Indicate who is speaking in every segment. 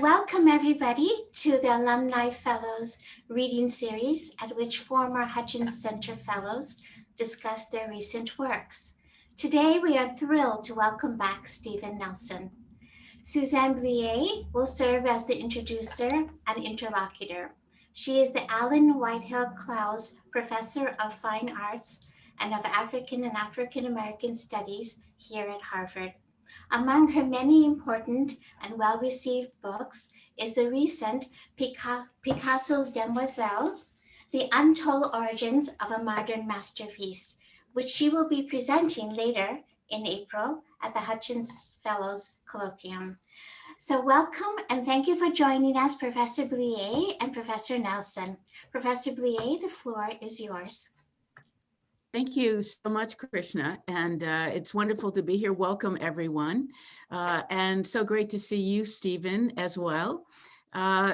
Speaker 1: Welcome everybody to the Alumni Fellows reading series at which former Hutchins Center Fellows discuss their recent works. Today we are thrilled to welcome back Stephen Nelson. Suzanne Blier will serve as the introducer and interlocutor. She is the Allen Whitehill Clowes Professor of Fine Arts and of African and African American Studies here at Harvard. Among her many important and well-received books is the recent Picasso's Demoiselle, The Untold Origins of a Modern Masterpiece, which she will be presenting later in April at the Hutchins Fellows Colloquium. So welcome and thank you for joining us, Professor Blier and Professor Nelson. Professor Blier, the floor is yours.
Speaker 2: Thank you so much, Krishna, and it's wonderful to be here. Welcome, everyone, and so great to see you, Stephen, as well.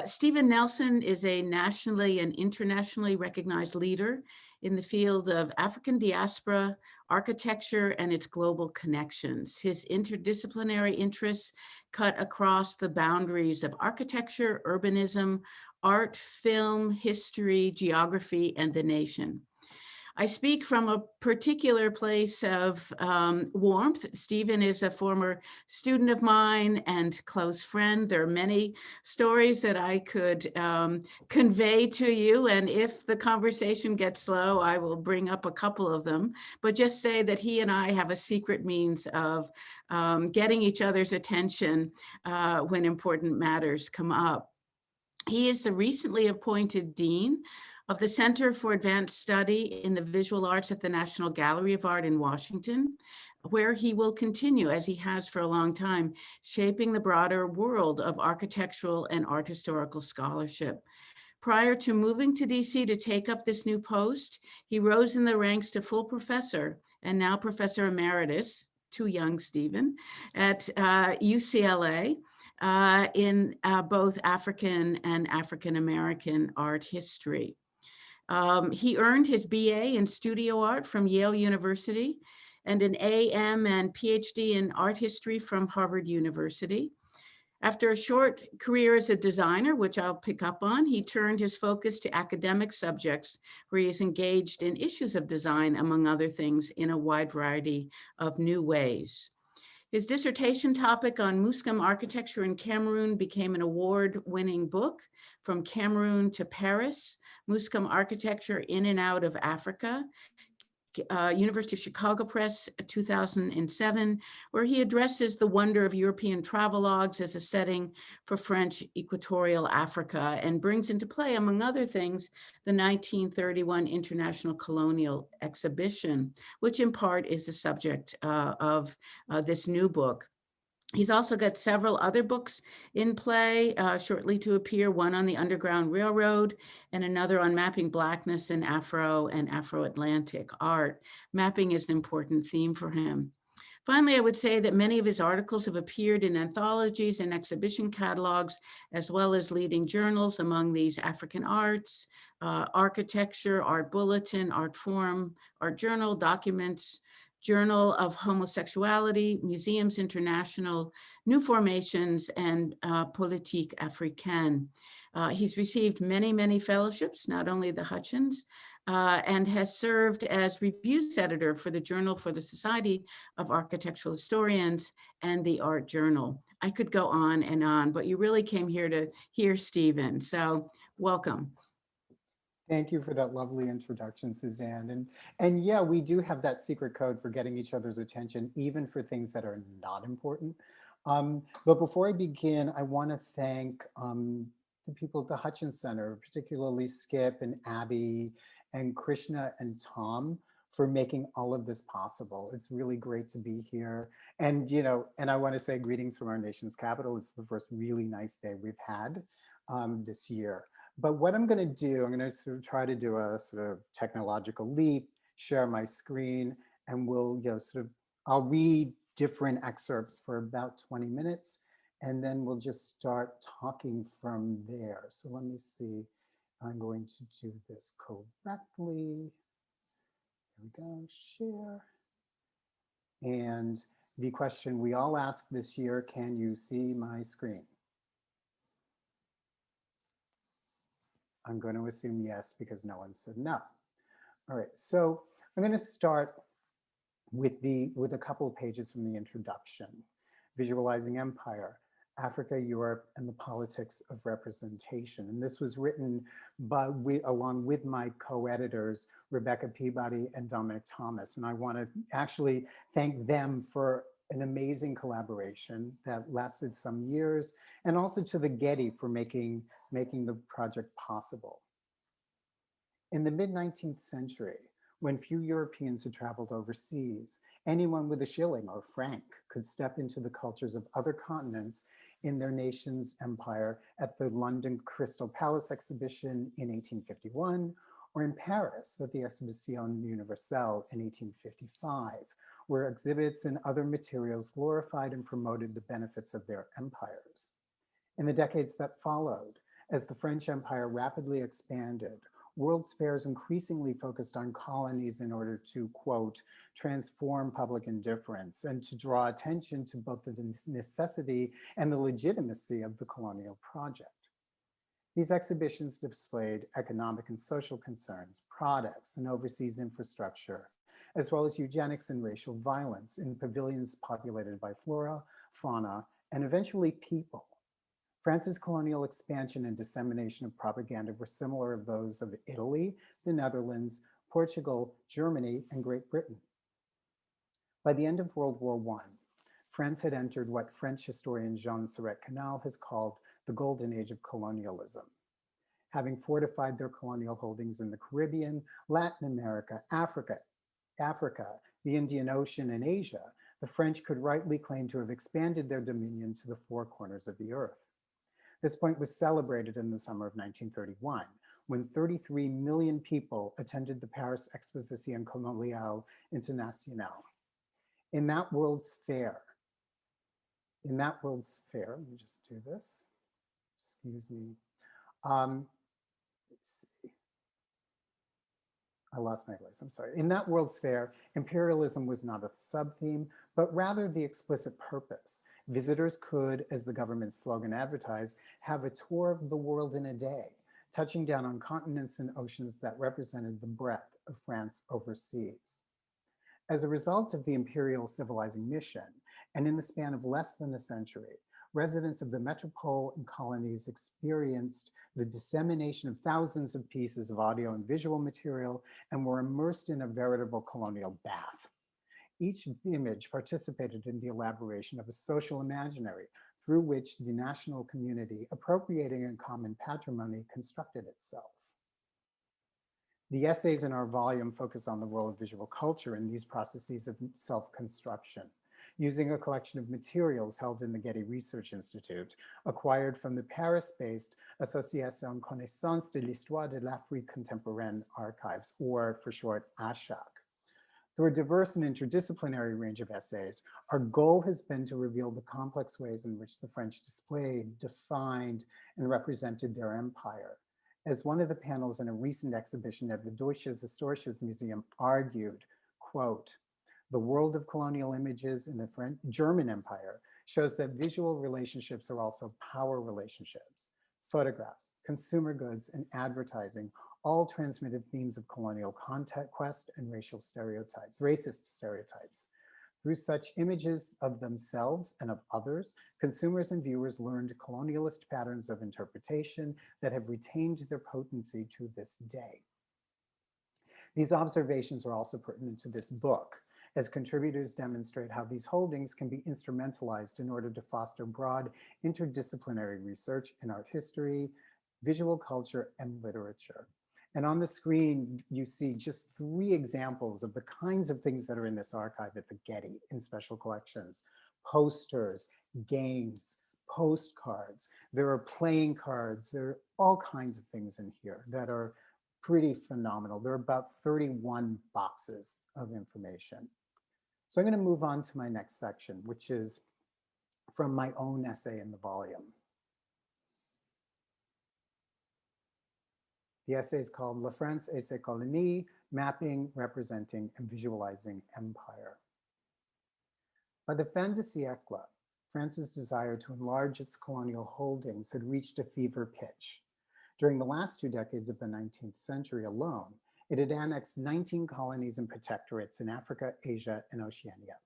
Speaker 2: Stephen Nelson is a nationally and internationally recognized leader in the field of African diaspora, architecture, and its global connections. His interdisciplinary interests cut across the boundaries of architecture, urbanism, art, film, history, geography, and the nation. I speak from a particular place of warmth. Stephen is a former student of mine and close friend. There are many stories that I could convey to you, and if the conversation gets slow, I will bring up a couple of them, but just say that he and I have a secret means of getting each other's attention when important matters come up. He is the recently appointed Dean of the Center for Advanced Study in the Visual Arts at the National Gallery of Art in Washington, where he will continue, as he has for a long time, shaping the broader world of architectural and art historical scholarship. Prior to moving to DC to take up this new post, he rose in the ranks to full professor and now Professor Emeritus, too young, Stephen, at UCLA in both African and African American art history. He earned his BA in studio art from Yale University and an AM and PhD in art history from Harvard University. After a short career as a designer, which I'll pick up on, he turned his focus to academic subjects where he is engaged in issues of design, among other things, in a wide variety of new ways. His dissertation topic on Muscom architecture in Cameroon became an award-winning book, From Cameroon to Paris, Muscom Architecture in and Out of Africa, University of Chicago Press, 2007, where he addresses the wonder of European travelogues as a setting for French equatorial Africa and brings into play, among other things, the 1931 International Colonial Exhibition, which in part is the subject of this new book. He's also got several other books in play, shortly to appear, one on the Underground Railroad and another on mapping Blackness in Afro and Afro-Atlantic art. Mapping is an important theme for him. Finally, I would say that many of his articles have appeared in anthologies and exhibition catalogs, as well as leading journals, among these African Arts, Architecture, Art Bulletin, Art Forum, Art Journal, Documents, Journal of Homosexuality, Museums International, New Formations, and Politique Africaine. He's received many, many fellowships, not only the Hutchins, and has served as reviews editor for the Journal for the Society of Architectural Historians and the Art Journal. I could go on, but you really came here to hear Stephen, so welcome.
Speaker 3: Thank you for that lovely introduction, Suzanne. And yeah, we do have that secret code for getting each other's attention, even for things that are not important. But before I begin, I want to thank the people at the Hutchins Center, particularly Skip and Abby and Krishna and Tom, for making all of this possible. It's really great to be here. And, and I want to say greetings from our nation's capital. It's the first really nice day we've had this year. But what I'm going to do, I'm going to sort of try to do a sort of technological leap, share my screen, and we'll, I'll read different excerpts for about 20 minutes, and then we'll just start talking from there. So let me see, I'm going to do this correctly. Here we go, share. And the question we all ask this year, can you see my screen? I'm going to assume yes because no one said no. All right, so I'm going to start with a couple of pages from the introduction. Visualizing Empire, Africa, Europe, and the Politics of Representation. And this was written along with my co-editors, Rebecca Peabody and Dominic Thomas. And I want to actually thank them for an amazing collaboration that lasted some years, and also to the Getty for making the project possible. In the mid-19th century, when few Europeans had traveled overseas, anyone with a shilling or franc could step into the cultures of other continents in their nation's empire at the London Crystal Palace exhibition in 1851, or in Paris at the Exposition Universelle in 1855, where exhibits and other materials glorified and promoted the benefits of their empires. In the decades that followed, as the French Empire rapidly expanded, World's fairs increasingly focused on colonies in order to, quote, transform public indifference and to draw attention to both the necessity and the legitimacy of the colonial project. These exhibitions displayed economic and social concerns, products, and overseas infrastructure, as well as eugenics and racial violence in pavilions populated by flora, fauna, and eventually people. France's colonial expansion and dissemination of propaganda were similar to those of Italy, the Netherlands, Portugal, Germany, and Great Britain. By the end of World War I, France had entered what French historian Jean Serret-Canal has called the Golden Age of Colonialism. Having fortified their colonial holdings in the Caribbean, Latin America, Africa, the Indian Ocean, and Asia, the French could rightly claim to have expanded their dominion to the four corners of the earth. This point was celebrated in the summer of 1931, when 33 million people attended the Paris Exposition Coloniale Internationale. In that World's Fair, let me just do this, excuse me. Let's see. I lost my voice, I'm sorry. In that World's Fair, imperialism was not a sub-theme, but rather the explicit purpose. Visitors could, as the government slogan advertised, have a tour of the world in a day, touching down on continents and oceans that represented the breadth of France overseas. As a result of the imperial civilizing mission, and in the span of less than a century, residents of the metropole and colonies experienced the dissemination of thousands of pieces of audio and visual material and were immersed in a veritable colonial bath. Each image participated in the elaboration of a social imaginary through which the national community, appropriating a common patrimony, constructed itself. The essays in our volume focus on the role of visual culture in these processes of self-construction, using a collection of materials held in the Getty Research Institute, acquired from the Paris-based Association Connaissance de l'Histoire de l'Afrique Contemporaine archives, or for short, ASHAC. Through a diverse and interdisciplinary range of essays, our goal has been to reveal the complex ways in which the French displayed, defined, and represented their empire. As one of the panels in a recent exhibition at the Deutsches Historisches Museum argued, quote, the world of colonial images in the German Empire shows that visual relationships are also power relationships. Photographs, consumer goods, and advertising all transmitted themes of colonial conquest and racist stereotypes. Through such images of themselves and of others, consumers and viewers learned colonialist patterns of interpretation that have retained their potency to this day. These observations are also pertinent to this book, as contributors demonstrate how these holdings can be instrumentalized in order to foster broad interdisciplinary research in art history, visual culture, and literature. And on the screen, you see just 3 examples of the kinds of things that are in this archive at the Getty in special collections: posters, games, postcards. There are playing cards. There are all kinds of things in here that are pretty phenomenal. There are about 31 boxes of information. So I'm going to move on to my next section, which is from my own essay in the volume. The essay is called La France et ses colonies, Mapping, Representing, and Visualizing Empire. By the fin de siècle, France's desire to enlarge its colonial holdings had reached a fever pitch. During the last 2 decades of the 19th century alone, it had annexed 19 colonies and protectorates in Africa, Asia, and Oceania.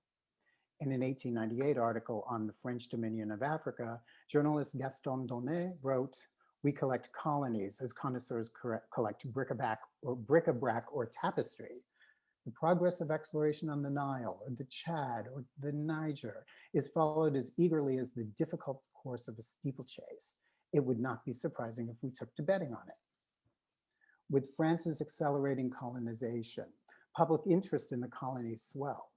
Speaker 3: In an 1898 article on the French Dominion of Africa, journalist Gaston Donnet wrote, "We collect colonies as connoisseurs collect bric-a-brac or tapestry. The progress of exploration on the Nile or the Chad or the Niger is followed as eagerly as the difficult course of a steeplechase. It would not be surprising if we took to betting on it." With France's accelerating colonization, public interest in the colonies swelled.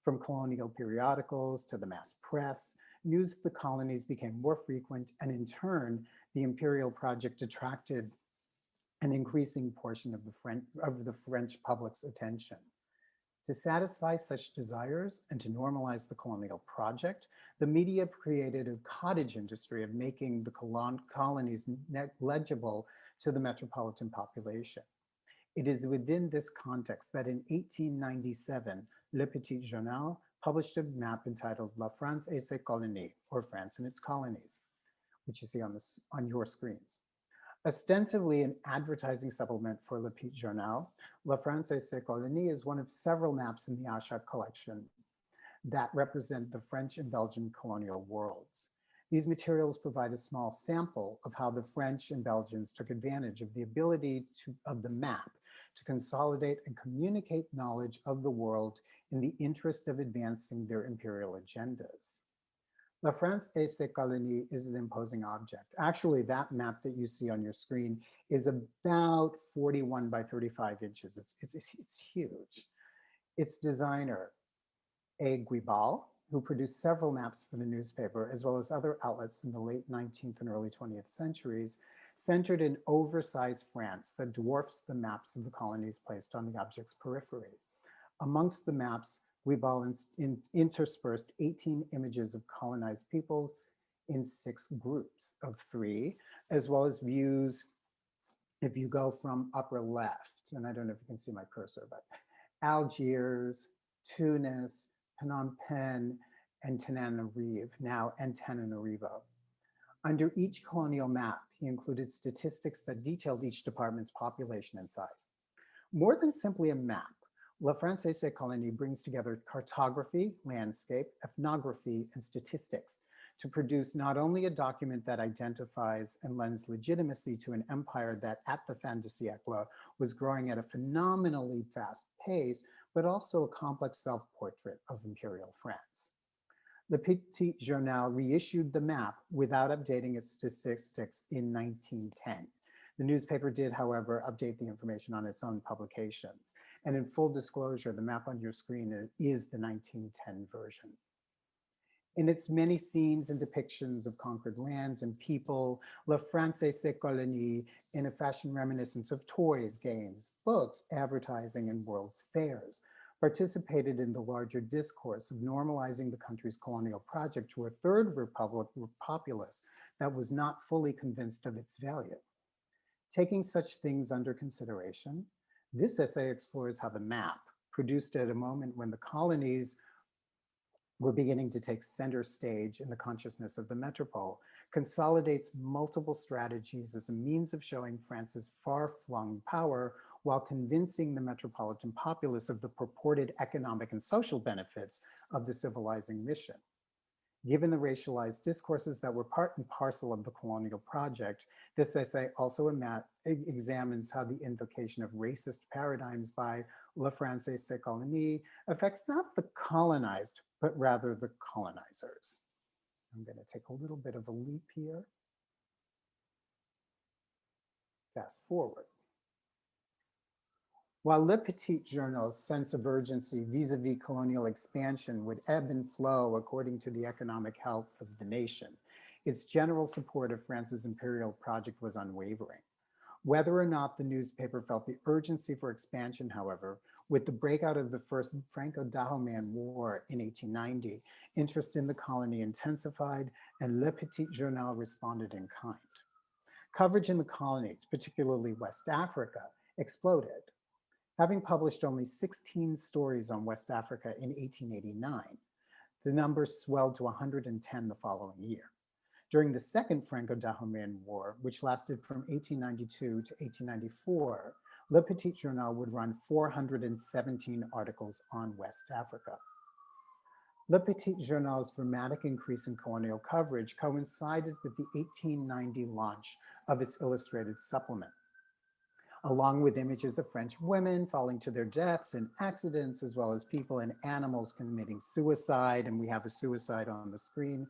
Speaker 3: From colonial periodicals to the mass press, news of the colonies became more frequent, and in turn, the imperial project attracted an increasing portion of the French public's attention. To satisfy such desires and to normalize the colonial project, the media created a cottage industry of making the colonies legible to the metropolitan population. It is within this context that in 1897, Le Petit Journal published a map entitled La France et ses colonies, or France and its colonies, which you see on your screens. Ostensibly an advertising supplement for Le Petit Journal, La France et ses colonies is one of several maps in the Achat collection that represent the French and Belgian colonial worlds. These materials provide a small sample of how the French and Belgians took advantage of the ability of the map to consolidate and communicate knowledge of the world in the interest of advancing their imperial agendas. La France et ses colonies is an imposing object. Actually, that map that you see on your screen is about 41 by 35 inches. It's huge. Its designer, A. Guibal, who produced several maps for the newspaper, as well as other outlets in the late 19th and early 20th centuries, centered an oversized France that dwarfs the maps of the colonies placed on the object's periphery. Amongst the maps, Guibal interspersed 18 images of colonized peoples in 6 groups of 3, as well as views, if you go from upper left, and I don't know if you can see my cursor, but Algiers, Tunis, Phnom Penh, and Tananarive, now Antananarivo. Under each colonial map, he included statistics that detailed each department's population and size. More than simply a map, La France et ses colonies brings together cartography, landscape, ethnography, and statistics to produce not only a document that identifies and lends legitimacy to an empire that at the fin de siècle was growing at a phenomenally fast pace, but also a complex self-portrait of imperial France. Le Petit Journal reissued the map without updating its statistics in 1910. The newspaper did, however, update the information on its own publications. And in full disclosure, the map on your screen is the 1910 version. In its many scenes and depictions of conquered lands and people, La France et ses colonies, in a fashion reminiscent of toys, games, books, advertising, and world's fairs, participated in the larger discourse of normalizing the country's colonial project to a third republic populace that was not fully convinced of its value. Taking such things under consideration, this essay explores how the map, produced at a moment when the colonies were beginning to take center stage in the consciousness of the metropole, consolidates multiple strategies as a means of showing France's far-flung power while convincing the metropolitan populace of the purported economic and social benefits of the civilizing mission. Given the racialized discourses that were part and parcel of the colonial project, this essay also examines how the invocation of racist paradigms by La France et ses colonies affects not the colonized, but rather the colonizers. I'm going to take a little bit of a leap here. Fast forward. While Le Petit Journal's sense of urgency vis-a-vis colonial expansion would ebb and flow according to the economic health of the nation, its general support of France's imperial project was unwavering. Whether or not the newspaper felt the urgency for expansion, however, with the breakout of the First Franco-Dahomean War in 1890, interest in the colony intensified and Le Petit Journal responded in kind. Coverage in the colonies, particularly West Africa, exploded. Having published only 16 stories on West Africa in 1889, the number swelled to 110 the following year. During the Second Franco-Dahomean War, which lasted from 1892 to 1894, Le Petit Journal would run 417 articles on West Africa. Le Petit Journal's dramatic increase in colonial coverage coincided with the 1890 launch of its illustrated supplement. Along with images of French women falling to their deaths in accidents, as well as people and animals committing suicide, and we have a suicide on the screen,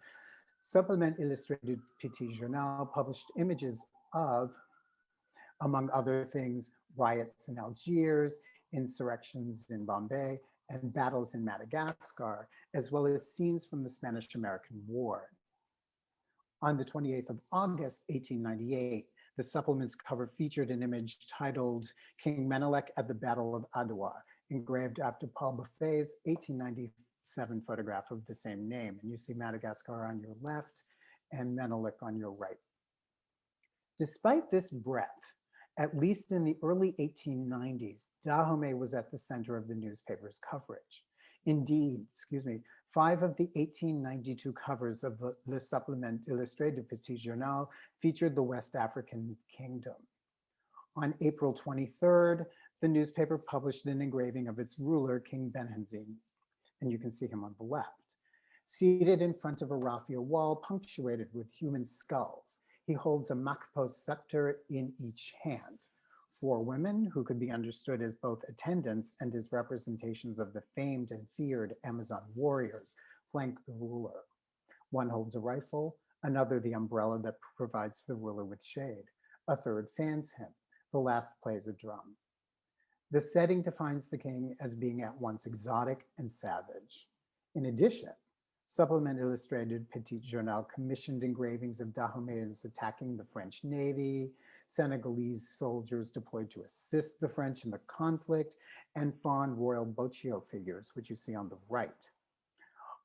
Speaker 3: Supplement Illustrated Petit Journal published images of, among other things, riots in Algiers, insurrections in Bombay, and battles in Madagascar, as well as scenes from the Spanish-American War. On the 28th of August, 1898, the supplement's cover featured an image titled King Menelik at the Battle of Adwa, engraved after Paul Buffet's 1897 photograph of the same name. And you see Madagascar on your left and Menelik on your right. Despite this breadth, at least in the early 1890s, Dahomey was at the center of the newspaper's coverage. Indeed, 5 of the 1892 covers of the Le Supplement Illustrated Petit Journal featured the West African kingdom. On April 23rd, the newspaper published an engraving of its ruler, King Benhazine, and you can see him on the left. Seated in front of a raffia wall punctuated with human skulls, he holds a Makpo scepter in each hand. 4 women, who could be understood as both attendants and as representations of the famed and feared Amazon warriors, flank the ruler. One holds a rifle, another the umbrella that provides the ruler with shade. A third fans him. The last plays a drum. The setting defines the king as being at once exotic and savage. In addition, Supplement Illustrated Petit Journal commissioned engravings of Dahomeans attacking the French Navy, Senegalese soldiers deployed to assist the French in the conflict, and fawn royal Boccio figures, which you see on the right.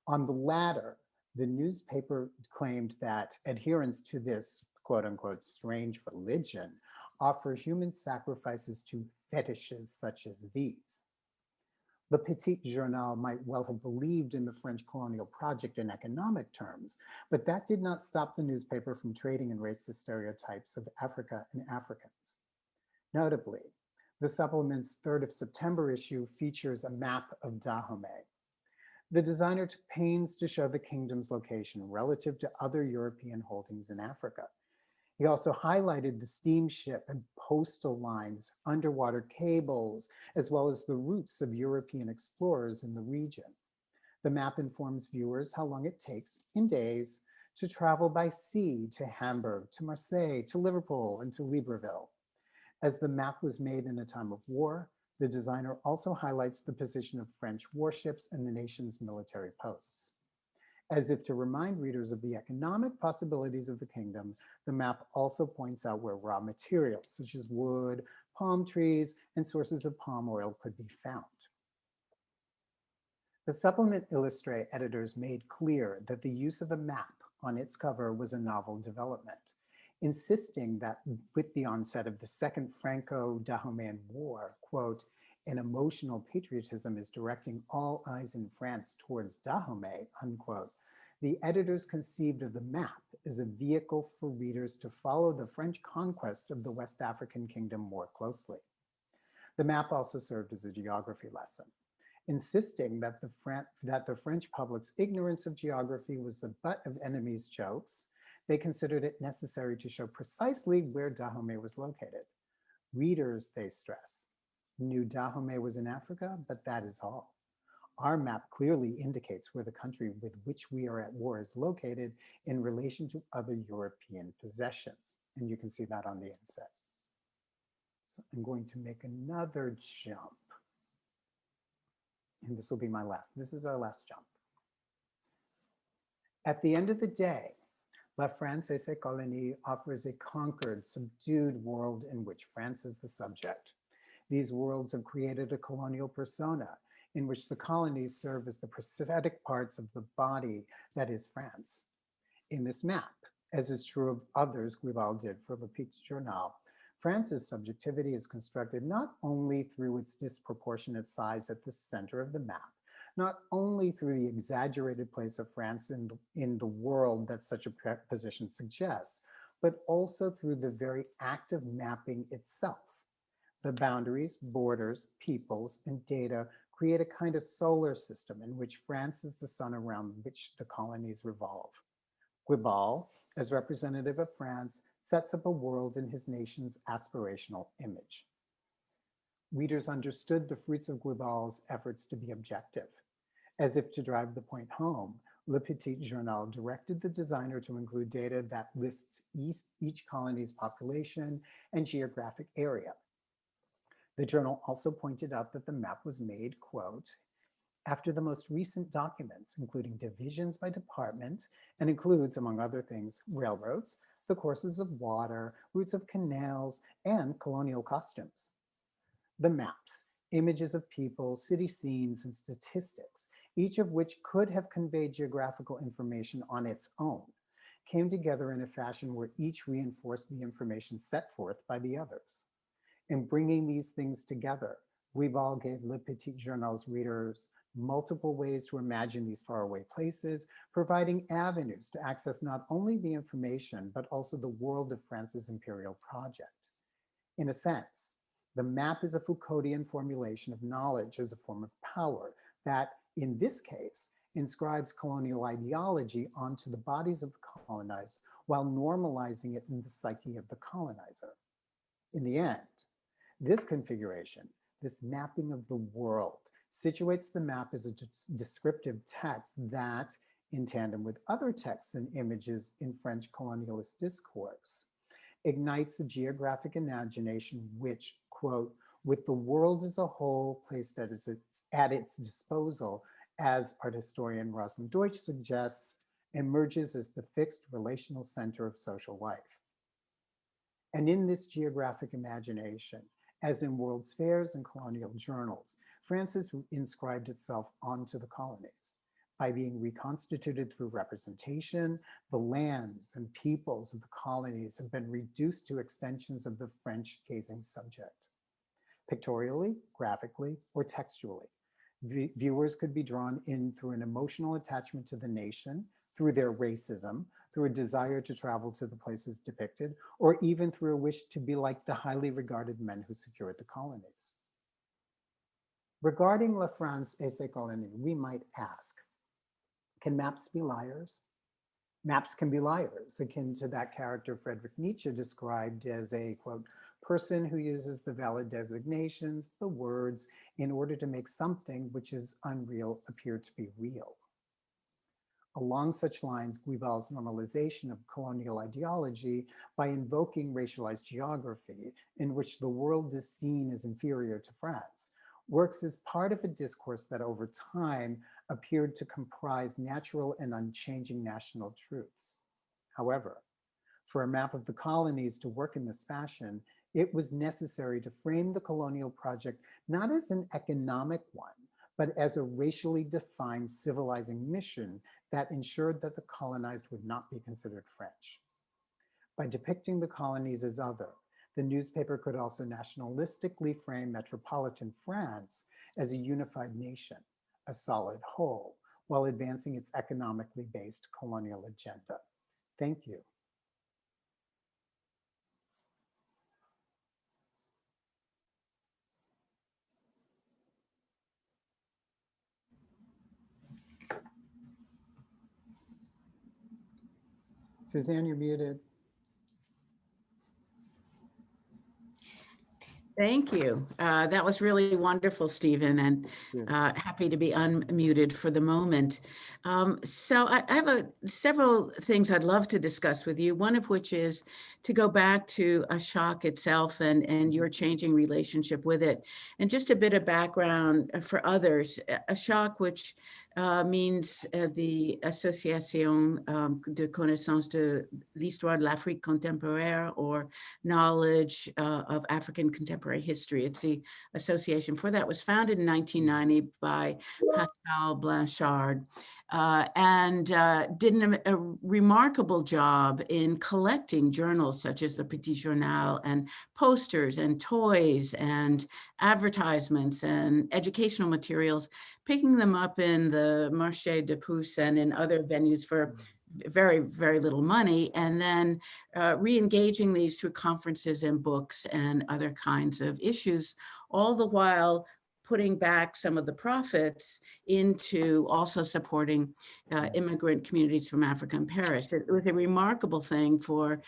Speaker 3: On the latter, the newspaper claimed that adherents to this quote unquote strange religion offer human sacrifices to fetishes such as these. Le Petit Journal might well have believed in the French Colonial Project in economic terms, but that did not stop the newspaper from trading in racist stereotypes of Africa and Africans. Notably, the supplement's 3rd of September issue features a map of Dahomey. The designer took pains to show the kingdom's location relative to other European holdings in Africa. He also highlighted the steamship and postal lines, underwater cables, as well as the routes of European explorers in the region. The map informs viewers how long it takes in days to travel by sea to Hamburg, to Marseille, to Liverpool, and to Libreville. As the map was made in a time of war, the designer also highlights the position of French warships and the nation's military posts. As if to remind readers of the economic possibilities of the kingdom, the map also points out where raw materials such as wood, palm trees, and sources of palm oil could be found. The Supplement Illustrate editors made clear that the use of a map on its cover was a novel development, insisting that with the onset of the Second Franco-Dahomean War, quote, an emotional patriotism is directing all eyes in France towards Dahomey, unquote. The editors conceived of the map as a vehicle for readers to follow the French conquest of the West African kingdom more closely. The map also served as a geography lesson, insisting that the French public's ignorance of geography was the butt of enemies' jokes. They considered it necessary to show precisely where Dahomey was located. Readers, they stress, knew Dahomey was in Africa, but that is all. Our map clearly indicates where the country with which we are at war is located in relation to other European possessions. And you can see that on the inset. So I'm going to make another jump. And this will be my last. This is our last jump. At the end of the day, La France et ses colonies offers a conquered, subdued world in which France is the subject. These worlds have created a colonial persona in which the colonies serve as the prosthetic parts of the body that is France. In this map, as is true of others Guibal did for Le Petit Journal, France's subjectivity is constructed not only through its disproportionate size at the center of the map, not only through the exaggerated place of France in the world that such a position suggests, but also through the very act of mapping itself. The boundaries, borders, peoples, and data create a kind of solar system in which France is the sun around which the colonies revolve. Guibal, as representative of France, sets up a world in his nation's aspirational image. Readers understood the fruits of Guibal's efforts to be objective. As if to drive the point home, Le Petit Journal directed the designer to include data that lists each colony's population and geographic area. The journal also pointed out that the map was made, quote, after the most recent documents, including divisions by department, and includes, among other things, railroads, the courses of water, routes of canals, and colonial costumes. The maps, images of people, city scenes, and statistics, each of which could have conveyed geographical information on its own, came together in a fashion where each reinforced the information set forth by the others. In bringing these things together, Guibal gave Le Petit Journal's readers multiple ways to imagine these faraway places, providing avenues to access not only the information, but also the world of France's imperial project. In a sense, the map is a Foucauldian formulation of knowledge as a form of power that, in this case, inscribes colonial ideology onto the bodies of the colonized while normalizing it in the psyche of the colonizer. In the end, this configuration, this mapping of the world, situates the map as a descriptive text that, in tandem with other texts and images in French colonialist discourse, ignites a geographic imagination which, quote, with the world as a whole placed at its disposal, as art historian Rosalind Deutsch suggests, emerges as the fixed relational center of social life. And in this geographic imagination, as in World's Fairs and colonial journals, France has inscribed itself onto the colonies. By being reconstituted through representation, the lands and peoples of the colonies have been reduced to extensions of the French gazing subject. Pictorially, graphically, or textually, viewers could be drawn in through an emotional attachment to the nation, through their racism, through a desire to travel to the places depicted, or even through a wish to be like the highly regarded men who secured the colonies. Regarding La France et ses colonies, we might ask, can maps be liars? Maps can be liars, akin to that character Friedrich Nietzsche described as a, quote, person who uses the valid designations, the words, in order to make something which is unreal appear to be real. Along such lines, Guibal's normalization of colonial ideology by invoking racialized geography, in which the world is seen as inferior to France, works as part of a discourse that over time appeared to comprise natural and unchanging national truths. However, for a map of the colonies to work in this fashion, it was necessary to frame the colonial project not as an economic one, but as a racially defined civilizing mission that ensured that the colonized would not be considered French. By depicting the colonies as other, the newspaper could also nationalistically frame metropolitan France as a unified nation, a solid whole, while advancing its economically based colonial agenda. Thank you. Suzanne, you're muted.
Speaker 2: Thank you. That was really wonderful, Stephen, and happy to be unmuted for the moment. So I have several things I'd love to discuss with you, one of which is to go back to Ashok itself and your changing relationship with it. And just a bit of background for others. Ashok, which means the Association de Connaissance de l'Histoire de l'Afrique Contemporaire, or Knowledge of African Contemporary History. It's the association for that. Was founded in 1990 by Pascal Blanchard. and did a remarkable job in collecting journals such as the Petit Journal and posters and toys and advertisements and educational materials, picking them up in the Marché de Puce and in other venues for very, very little money, and then re-engaging these through conferences and books and other kinds of issues, all the while putting back some of the profits into also supporting immigrant communities from Africa and Paris. It was a remarkable thing for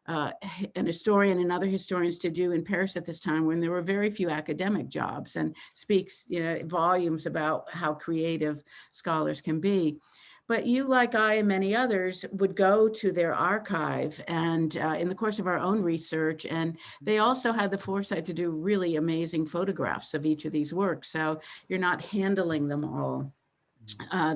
Speaker 2: an historian and other historians to do in Paris at this time, when there were very few academic jobs, and speaks, volumes about how creative scholars can be. But you, like I and many others, would go to their archive and in the course of our own research, and they also had the foresight to do really amazing photographs of each of these works. So you're not handling them all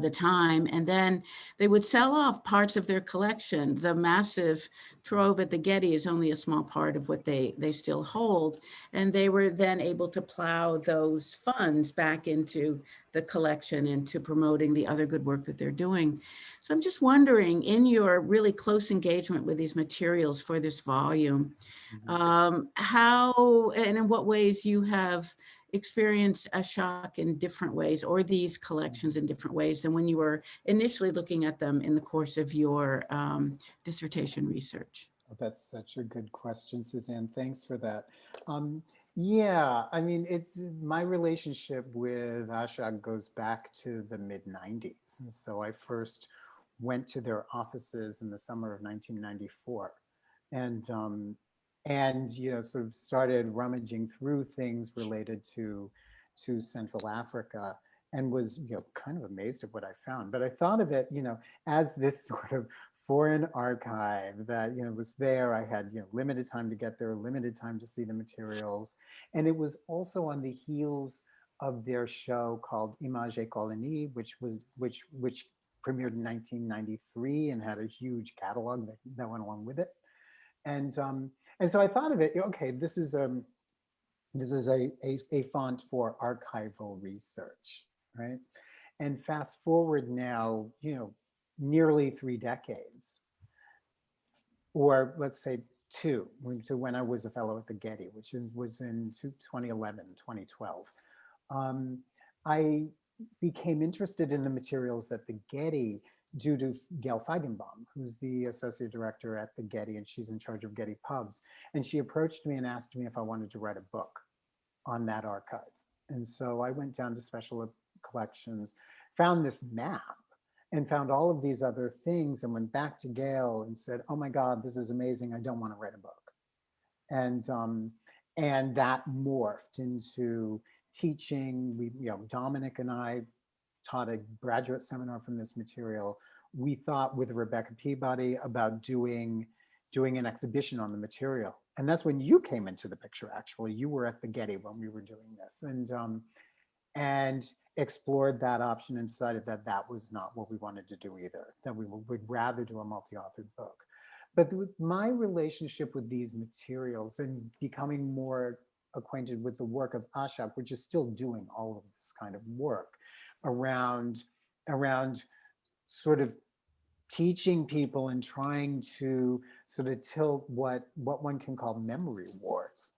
Speaker 2: the time. And then they would sell off parts of their collection. The massive trove at the Getty is only a small part of what they still hold. And they were then able to plow those funds back into the collection and to promoting the other good work that they're doing. So I'm just wondering, in your really close engagement with these materials for this volume, how and in what ways you have experienced Ashok in different ways, or these collections in different ways than when you were initially looking at them in the course of your dissertation research?
Speaker 3: Oh, that's such a good question, Suzanne. Thanks for that. Yeah, I mean, it's my relationship with Ashok goes back to the mid-90s. And so I first went to their offices in the summer of 1994. And sort of started rummaging through things related to Central Africa, and was kind of amazed at what I found. But I thought of it as this sort of foreign archive that was there. I had limited time to get there, limited time to see the materials, and it was also on the heels of their show called Image et Colonie, which premiered in 1993 and had a huge catalog that went along with it. And so I thought of it, okay, this is a font for archival research, right? And fast forward now, nearly 3 decades, or let's say 2, to when I was a fellow at the Getty, which was in 2011, 2012. I became interested in the materials at the Getty due to Gail Feigenbaum, who's the associate director at the Getty, and she's in charge of Getty Pubs. And she approached me and asked me if I wanted to write a book on that archive. And so I went down to Special Collections, found this map, and found all of these other things, and went back to Gail and said, oh my God, this is amazing. I don't want to write a book. And that morphed into teaching. Dominic and I taught a graduate seminar from this material. We thought with Rebecca Peabody about doing an exhibition on the material. And that's when you came into the picture, actually. You were at the Getty when we were doing this, and explored that option and decided that that was not what we wanted to do either, that we would rather do a multi-authored book. But with my relationship with these materials and becoming more acquainted with the work of Ashok, which is still doing all of this kind of work around sort of teaching people and trying to sort of tilt what one can call memory wars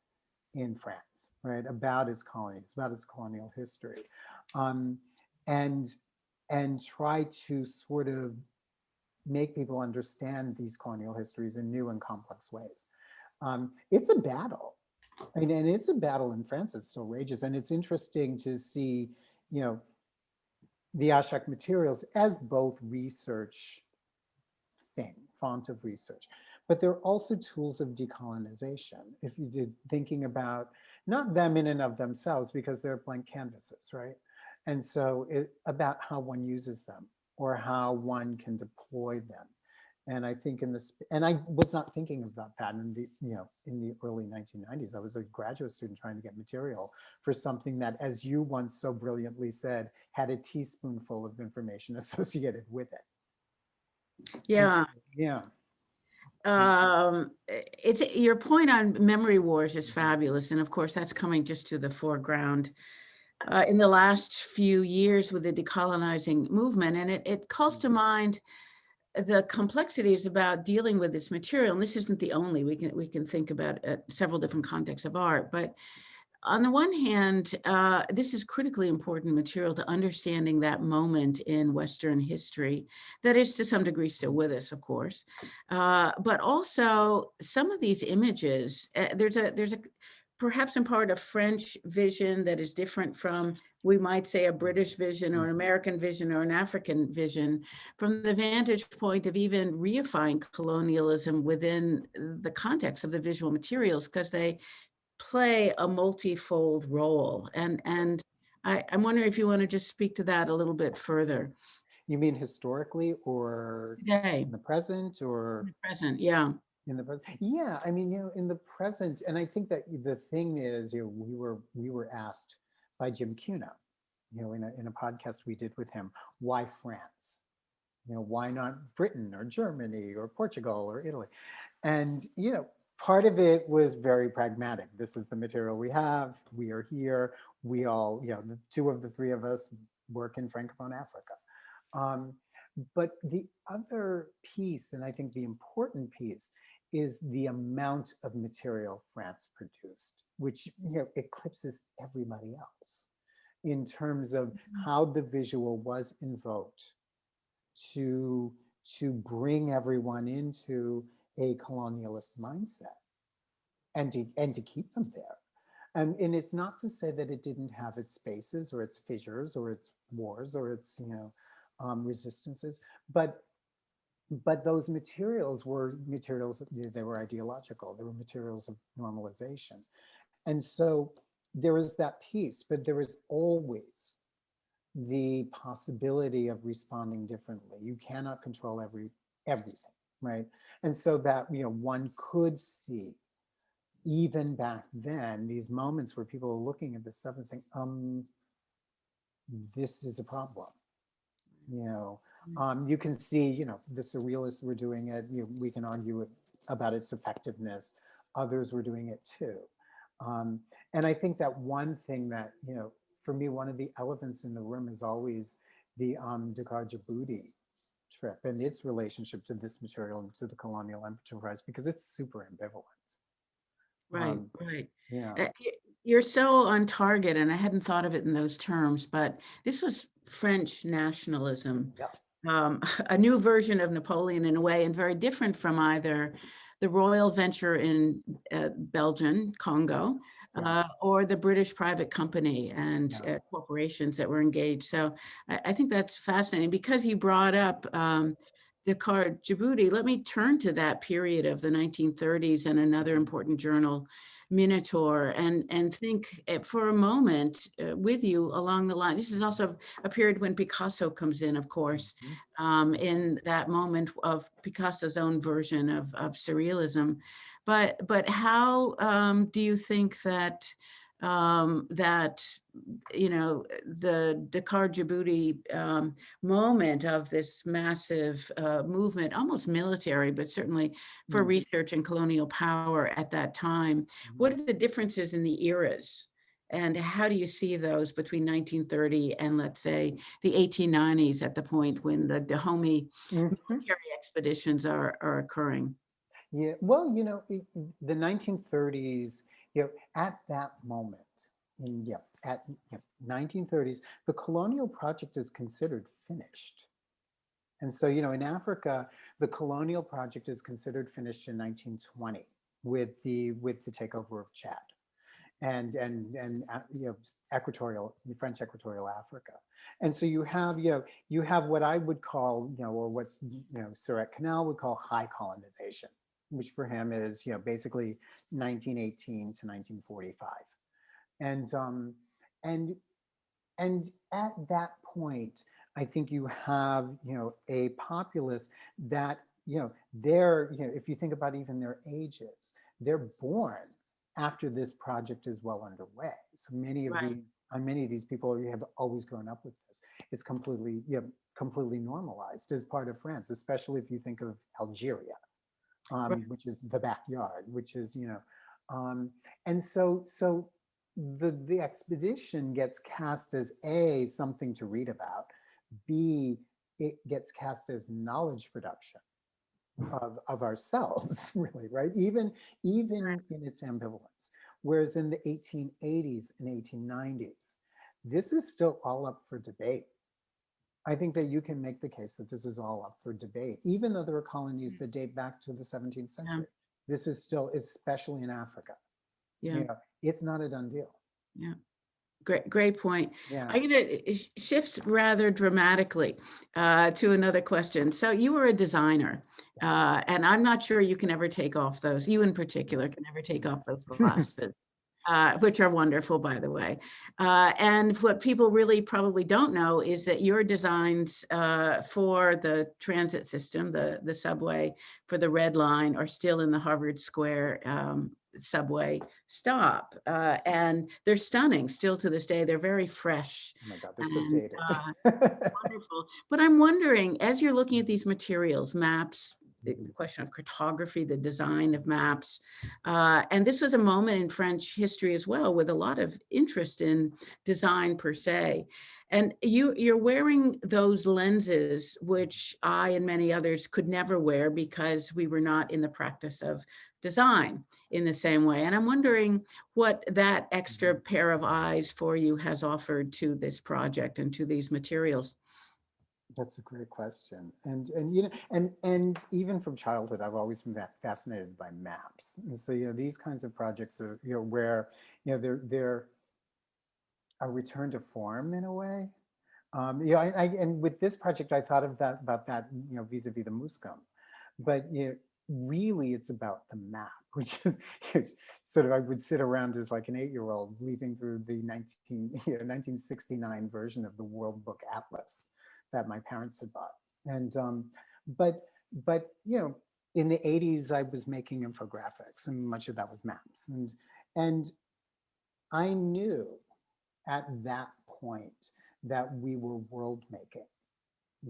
Speaker 3: in France, right? About its colonies, about its colonial history, and try to sort of make people understand these colonial histories in new and complex ways. It's a battle. And it's a battle in France. It still rages. And it's interesting to see, the Ashok materials as both research thing, font of research, but they're also tools of decolonization. If you did thinking about not them in and of themselves, because they're blank canvases, right? And so about how one uses them or how one can deploy them. And I think and I was not thinking about that in the early 1990s. I was a graduate student trying to get material for something that, as you once so brilliantly said, had a teaspoonful of information associated with it.
Speaker 2: Yeah.
Speaker 3: Yeah.
Speaker 2: It's your point on memory wars is fabulous. And of course, that's coming just to the foreground in the last few years with the decolonizing movement. And it calls to mind the complexities about dealing with this material. And this isn't the only, we can think about several different contexts of art, but on the one hand, this is critically important material to understanding that moment in Western history that is to some degree still with us, of course. But also some of these images, there's a perhaps in part a French vision that is different from, we might say, a British vision or an American vision or an African vision, from the vantage point of even reifying colonialism within the context of the visual materials, because they play a multifold role. And I'm wondering if you want to just speak to that a little bit further.
Speaker 3: You mean historically or
Speaker 2: Today,
Speaker 3: in the present or?
Speaker 2: present, yeah.
Speaker 3: In the present, yeah. I mean, in the present, and I think that the thing is, we were asked by Jim Cunha, in a podcast we did with him, why France? Why not Britain or Germany or Portugal or Italy? And part of it was very pragmatic. This is the material we have. We are here. We all, the two of the three of us work in Francophone Africa. But the other piece, and I think the important piece, is the amount of material France produced, which eclipses everybody else in terms of how the visual was invoked to bring everyone into a colonialist mindset and to keep them there. And it's not to say that it didn't have its spaces or its fissures or its wars or its resistances, but those materials were materials, they were ideological, they were materials of normalization. And so there is that piece, but there is always the possibility of responding differently. You cannot control everything, right? And so that one could see even back then these moments where people are looking at this stuff and saying, this is a problem. You can see, the surrealists were doing it. We can argue about its effectiveness. Others were doing it too. And I think that one thing that, for me, one of the elephants in the room is always the Dakar Djibouti trip and its relationship to this material and to the colonial enterprise, because it's super ambivalent.
Speaker 2: Right, right.
Speaker 3: Yeah.
Speaker 2: You're so on target, and I hadn't thought of it in those terms, but this was French nationalism.
Speaker 3: Yeah.
Speaker 2: A new version of Napoleon in a way, and very different from either the royal venture in Belgian, Congo, or the British private company and corporations that were engaged. So I think that's fascinating. Because you brought up Dakar Djibouti, let me turn to that period of the 1930s and another important journal, Minotaur, and think for a moment with you along the line. This is also a period when Picasso comes in, of course, in that moment of Picasso's own version of surrealism. But how do you think that the Dakar Djibouti moment of this massive movement, almost military, but certainly for research and colonial power at that time, what are the differences in the eras? And how do you see those between 1930 and, let's say, the 1890s, at the point when the Dahomey military expeditions are occurring?
Speaker 3: Yeah, well, the 1930s, at that moment, at 1930s, the colonial project is considered finished. And so, in Africa, the colonial project is considered finished in 1920 with the takeover of Chad and French Equatorial Africa. And so you have what I would call, or what's, Surrett Canal would call high colonization, which for him is, basically 1918 to 1945. And at that point, I think you have, a populace that, if you think about even their ages, they're born after this project is well underway. So many of these people have always grown up with this. It's completely normalized as part of France, especially if you think of Algeria, which is the backyard, which is, and so the expedition gets cast as A, something to read about, B, it gets cast as knowledge production of ourselves, really, right? Even in its ambivalence. Whereas in the 1880s and 1890s, this is still all up for debate. I think that you can make the case that this is all up for debate, even though there are colonies that date back to the 17th century. This is still, especially in Africa,
Speaker 2: Yeah.
Speaker 3: it's not a done deal.
Speaker 2: Yeah. Great point.
Speaker 3: Yeah.
Speaker 2: I'm going to shift rather dramatically to another question. So you were a designer, and I'm not sure you can ever take off those, you in particular can never take off those glasses, which are wonderful, by the way. And what people really probably don't know is that your designs for the transit system, the subway, for the Red Line, are still in the Harvard Square subway stop, and they're stunning still to this day. They're very fresh.
Speaker 3: Oh my God, they're so dated.
Speaker 2: Wonderful. But I'm wondering, as you're looking at these materials, maps, the question of cartography, the design of maps, and this was a moment in French history as well with a lot of interest in design per se. And you're wearing those lenses, which I and many others could never wear because we were not in the practice of design in the same way. And I'm wondering what that extra pair of eyes for you has offered to this project and to these materials.
Speaker 3: That's a great question. And even from childhood, I've always been fascinated by maps. And so, these kinds of projects are, where, they're a return to form in a way. And with this project, I thought about that, vis-a-vis the Muscom. But really, it's about the map, which is sort of, I would sit around as like an 8-year-old leafing through the 1969 version of the World Book Atlas that my parents had bought. And but in the 80s, I was making infographics, and much of that was maps. And I knew at that point that we were world making,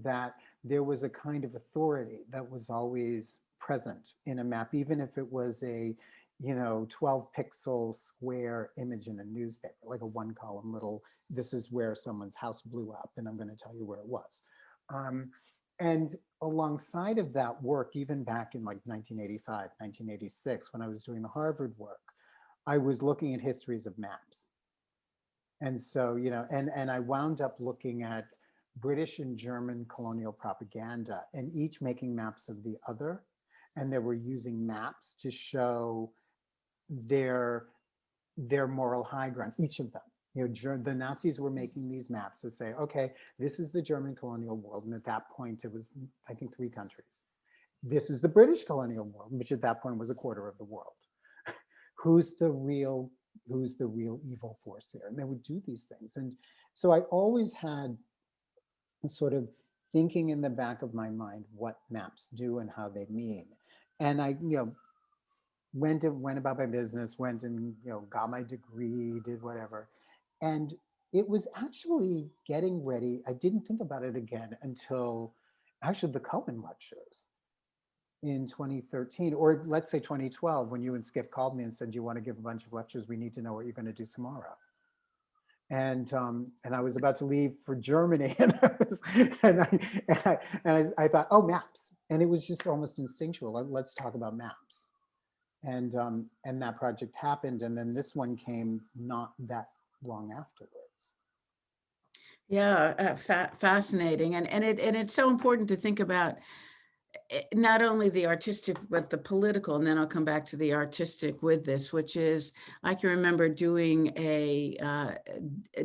Speaker 3: that there was a kind of authority that was always present in a map, even if it was a 12 pixel square image in a newspaper, like a 1-column little, this is where someone's house blew up and I'm going to tell you where it was. And alongside of that work, even back in like 1985, 1986, when I was doing the Harvard work, I was looking at histories of maps. And so, and I wound up looking at British and German colonial propaganda, and each making maps of the other. And they were using maps to show their moral high ground, each of them. The Nazis were making these maps to say, okay, this is the German colonial world. And at that point, it was, I think, 3 countries. This is the British colonial world, which at that point was a quarter of the world. Who's the real evil force here? And they would do these things. And so I always had sort of thinking in the back of my mind what maps do and how they mean. And I, went about my business, went and, got my degree, did whatever. And it was actually getting ready. I didn't think about it again until actually the Cohen lectures in 2013, or let's say 2012, when you and Skip called me and said, you want to give a bunch of lectures, we need to know what you're going to do tomorrow. And I was about to leave for Germany, and I thought, oh, maps. And it was just almost instinctual. Let's talk about maps. And that project happened. And then this one came not that long afterwards.
Speaker 2: Yeah, fascinating. And it's so important to think about not only the artistic, but the political. And then I'll come back to the artistic with this, which is, I can remember doing a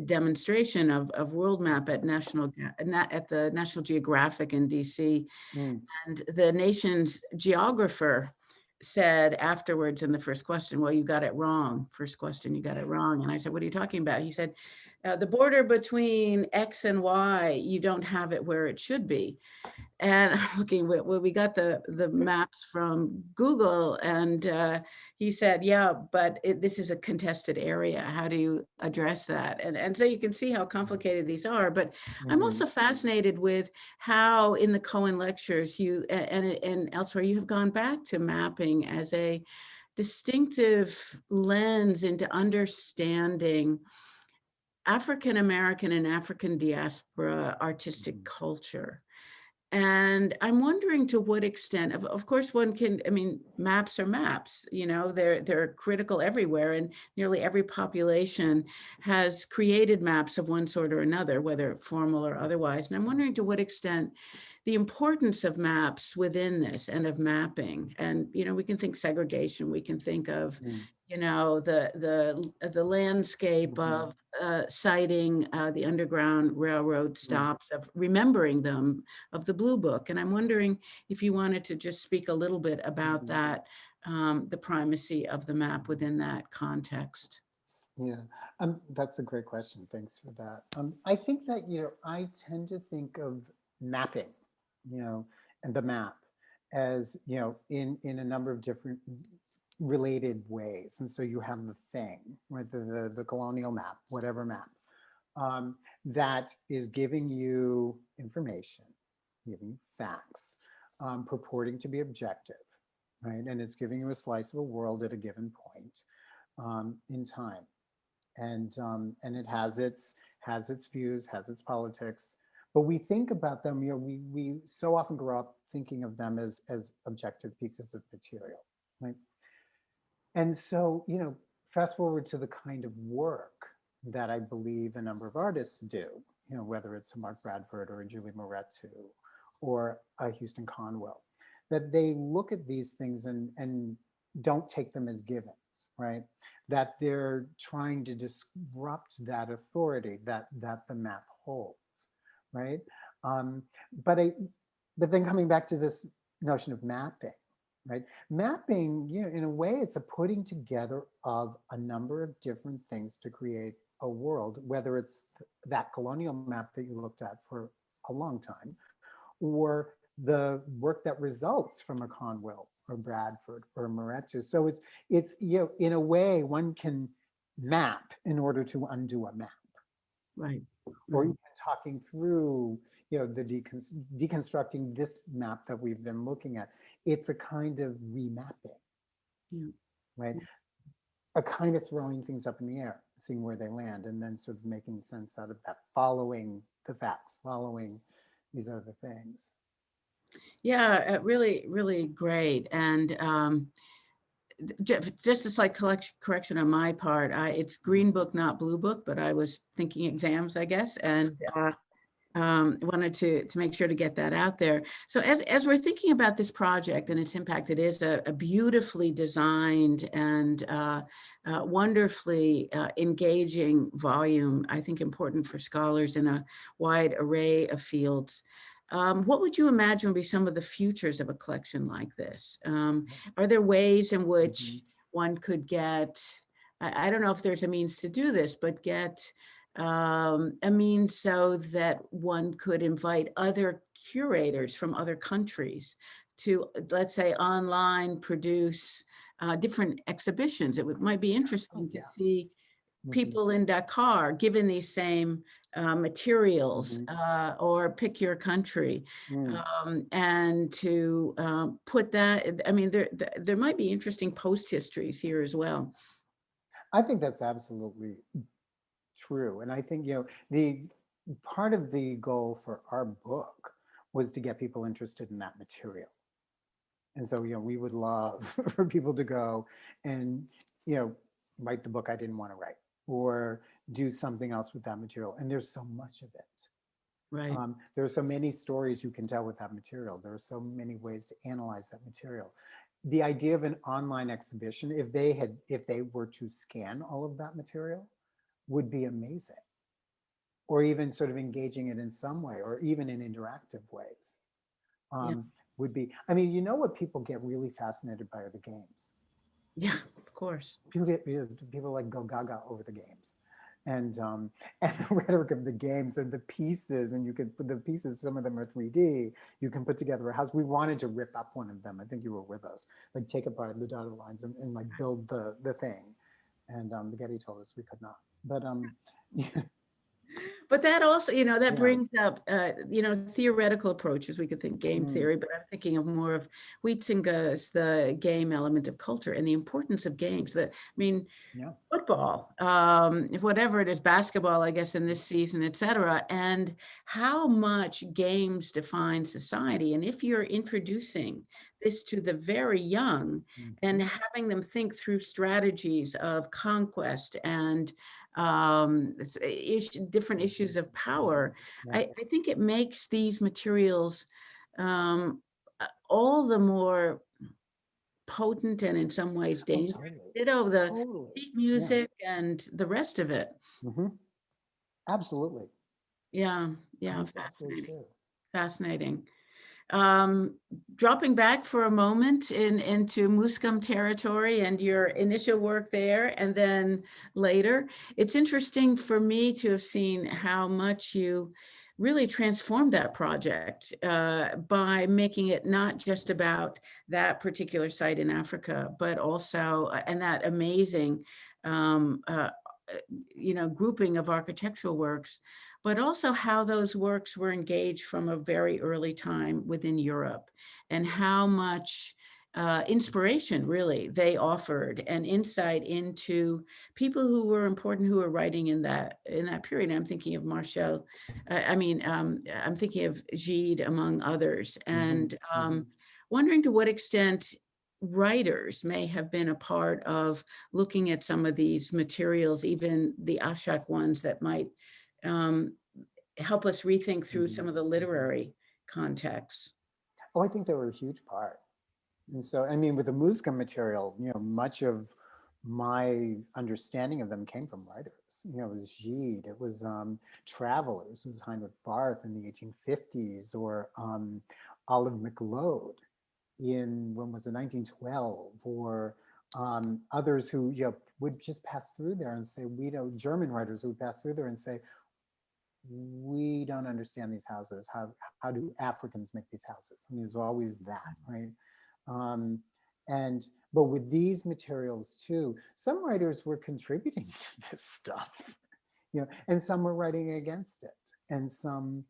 Speaker 2: demonstration of world map at the National Geographic in DC. And the nation's geographer said afterwards in the first question, well, you got it wrong. First question, you got it wrong. And I said, what are you talking about? He said, the border between X and Y, you don't have it where it should be. And I'm looking, well, we got the maps from Google, and he said, yeah, but this is a contested area. How do you address that? And so you can see how complicated these are. But I'm also fascinated with how in the Cohen lectures you and elsewhere, you have gone back to mapping as a distinctive lens into understanding African American and African diaspora artistic culture. And I'm wondering to what extent, of course, one can, I mean, maps are maps, you know, they're critical everywhere, and nearly every population has created maps of one sort or another, whether formal or otherwise. And I'm wondering to what extent the importance of maps within this and of mapping. And, you know, we can think segregation, we can think of, you know, the landscape of citing the Underground Railroad stops, of remembering them, of the Blue Book. And I'm wondering if you wanted to just speak a little bit about that, the primacy of the map within that context.
Speaker 3: Yeah, that's a great question. Thanks for that. I think that, you know, I tend to think of mapping, you know, and the map as, you know, in a number of different related ways. And so you have the thing, right, the colonial map, whatever map, that is giving you information, giving you facts, purporting to be objective, right? And it's giving you a slice of a world at a given point in time. And it has its views, has its politics, but we think about them, you know, we so often grow up thinking of them as objective pieces of material, right? And so, you know, fast forward to the kind of work that I believe a number of artists do, you know, whether it's a Mark Bradford or a Julie Moretu or a Houston Conwell, that they look at these things and don't take them as givens, right? That they're trying to disrupt that authority that the map holds, right? But then coming back to this notion of mapping, right? Mapping, you know, in a way, it's a putting together of a number of different things to create a world, whether it's that colonial map that you looked at for a long time, or the work that results from a Conwell or Bradford or Moretu. So it's you know, in a way, one can map in order to undo a map.
Speaker 2: Right.
Speaker 3: Or even talking through, you know, the deconstructing this map that we've been looking at. It's a kind of remapping, right? A kind of throwing things up in the air, seeing where they land, and then sort of making sense out of that, following the facts, following these other things.
Speaker 2: Yeah, really, really great. And just a slight correction on my part. It's Green Book, not Blue Book, but I was thinking exams, I guess, and wanted to make sure to get that out there. So as we're thinking about this project and its impact, it is a beautifully designed and wonderfully engaging volume, I think important for scholars in a wide array of fields. What would you imagine would be some of the futures of a collection like this? Are there ways in which one could get, I don't know if there's a means to do this, but get a means so that one could invite other curators from other countries to, let's say, online produce different exhibitions? It might be interesting to see people in Dakar given these same materials, or pick your country, and to put that, I mean, there might be interesting post histories here as well.
Speaker 3: I think that's absolutely true. And I think, you know, the part of the goal for our book was to get people interested in that material. And so, you know, we would love for people to go and, you know, write the book I didn't want to write, or do something else with that material. And there's so much of it.
Speaker 2: Right.
Speaker 3: There are so many stories you can tell with that material. There are so many ways to analyze that material. The idea of an online exhibition, if they were to scan all of that material, would be amazing. Or even sort of engaging it in some way, or even in interactive ways, would be, I mean, you know what people get really fascinated by are the games.
Speaker 2: Yeah, of course.
Speaker 3: People like go gaga over the games. And the rhetoric of the games and the pieces, and you can put the pieces, some of them are 3D, you can put together a house. We wanted to rip up one of them. I think you were with us, like take apart the dotted lines and like build the thing. And the Getty told us we could not. But yeah.
Speaker 2: But that also, that
Speaker 3: Yeah.
Speaker 2: brings up, theoretical approaches. We could think game
Speaker 3: Mm.
Speaker 2: theory, but I'm thinking of more of Huizinga's the game element of culture and the importance of games.
Speaker 3: Yeah.
Speaker 2: Football, whatever it is, basketball, I guess, in this season, et cetera, and how much games define society. And if you're introducing this to the very young and
Speaker 3: Mhm.
Speaker 2: having them think through strategies of conquest and different issues of power,
Speaker 3: Yeah.
Speaker 2: I think it makes these materials all the more potent and in some ways
Speaker 3: Oh,
Speaker 2: dangerous.
Speaker 3: totally.
Speaker 2: Ditto the
Speaker 3: Totally.
Speaker 2: sheet
Speaker 3: Yeah.
Speaker 2: music and the rest of it.
Speaker 3: Hmm. Absolutely.
Speaker 2: Yeah, yeah,
Speaker 3: That's absolutely
Speaker 2: fascinating,
Speaker 3: true.
Speaker 2: fascinating. Um, Dropping back for a moment into Muscum territory and your initial work there, and then later, it's interesting for me to have seen how much you really transformed that project by making it not just about that particular site in Africa, but also, and that amazing, um, uh, grouping of architectural works, but also how those works were engaged from a very early time within Europe, and how much inspiration really they offered and insight into people who were important, who were writing in that period. I'm thinking of Marshall. I'm thinking of Gide among others, and wondering to what extent writers may have been a part of looking at some of these materials, even the Ashak ones that might um, help us rethink through some of the literary contexts.
Speaker 3: Oh, I think they were a huge part. And so, I mean, with the Musca material, much of my understanding of them came from writers. It was Gide, it was travelers, it was Heinrich Barth in the 1850s, or Olive MacLeod in, when was it, 1912, or others who would just pass through there and say, German writers who would pass through there and say, we don't understand these houses. How do Africans make these houses? I mean, there's always that, right? Um, and but with these materials too, some writers were contributing to this stuff, and some were writing against it, and some,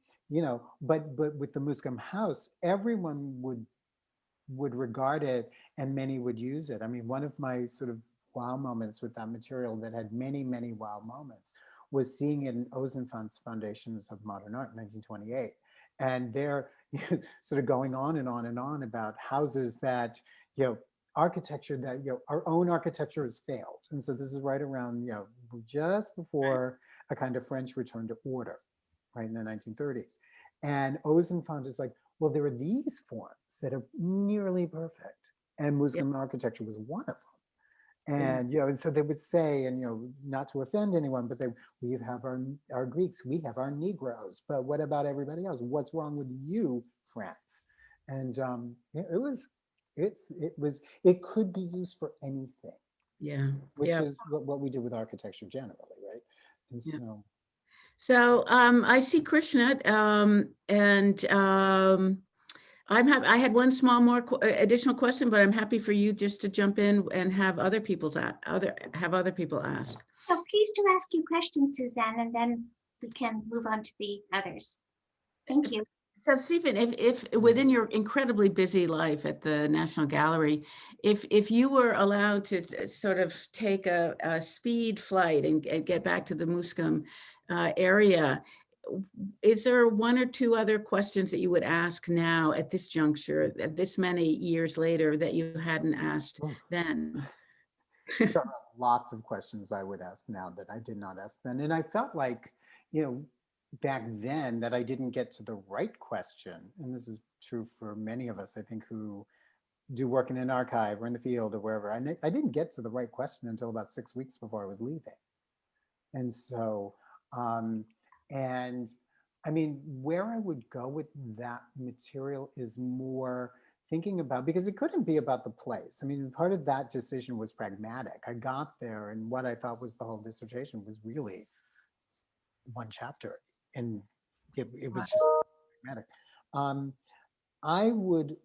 Speaker 3: but with the Muscam House, everyone would regard it, and many would use it. I mean, one of my sort of wow moments with that material that had many, many wow moments was seeing it in Ozenfant's Foundations of Modern Art in 1928. And they're sort of going on and on and on about houses that, architecture that, our own architecture has failed. And so this is right around, just before a kind of French return to order, right, in the 1930s. And Ozenfant is like, well, there are these forms that are nearly perfect, and
Speaker 2: Yeah,
Speaker 3: Muslim architecture was one of them.
Speaker 2: yeah,
Speaker 3: And and so they would say, and not to offend anyone, but we have our Greeks, we have our Negroes, but what about everybody else? What's wrong with you, France? And it could be used for anything,
Speaker 2: yeah,
Speaker 3: which
Speaker 2: yeah,
Speaker 3: is what we do with architecture generally, right? And
Speaker 2: yeah.
Speaker 3: so,
Speaker 2: So I see Krishna, and I had one small more additional question, but I'm happy for you just to jump in and have other people ask.
Speaker 1: So please do ask your questions, Suzanne, and then we can move on to the others. Thank you.
Speaker 2: So Stephen, if within your incredibly busy life at the National Gallery, if you were allowed to sort of take a speed flight and get back to the Muscum area, is there one or two other questions that you would ask now at this juncture, this many years later, that you hadn't asked
Speaker 3: oh,
Speaker 2: then?
Speaker 3: there are lots of questions I would ask now that I did not ask then. And I felt like, back then, that I didn't get to the right question. And this is true for many of us, I think, who do work in an archive or in the field or wherever. I didn't get to the right question until about 6 weeks before I was leaving. And so, and I mean, where I would go with that material is more thinking about, because it couldn't be about the place. I mean, part of that decision was pragmatic. I got there, and what I thought was the whole dissertation was really one chapter, and it was just pragmatic. Um, I would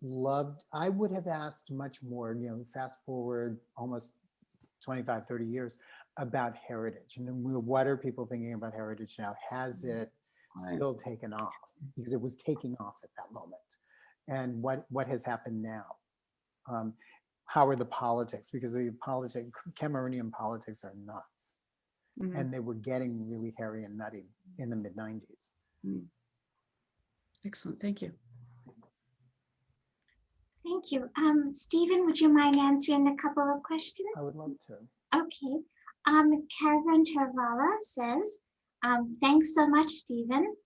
Speaker 3: have asked much more, fast forward almost 25, 30 years. about heritage. And then what are people thinking about heritage now? Has it
Speaker 2: Right.
Speaker 3: still taken off? Because it was taking off at that moment. And what has happened now? How are the politics? Because the Cameroonian politics are nuts.
Speaker 2: Mhm.
Speaker 3: And they were getting really hairy and nutty in the mid 90s.
Speaker 2: Excellent, thank you.
Speaker 1: Thank you. Stephen, would you mind answering a couple of questions?
Speaker 3: I would love to.
Speaker 1: Okay. Caravan Tervala says, thanks so much, Stephen.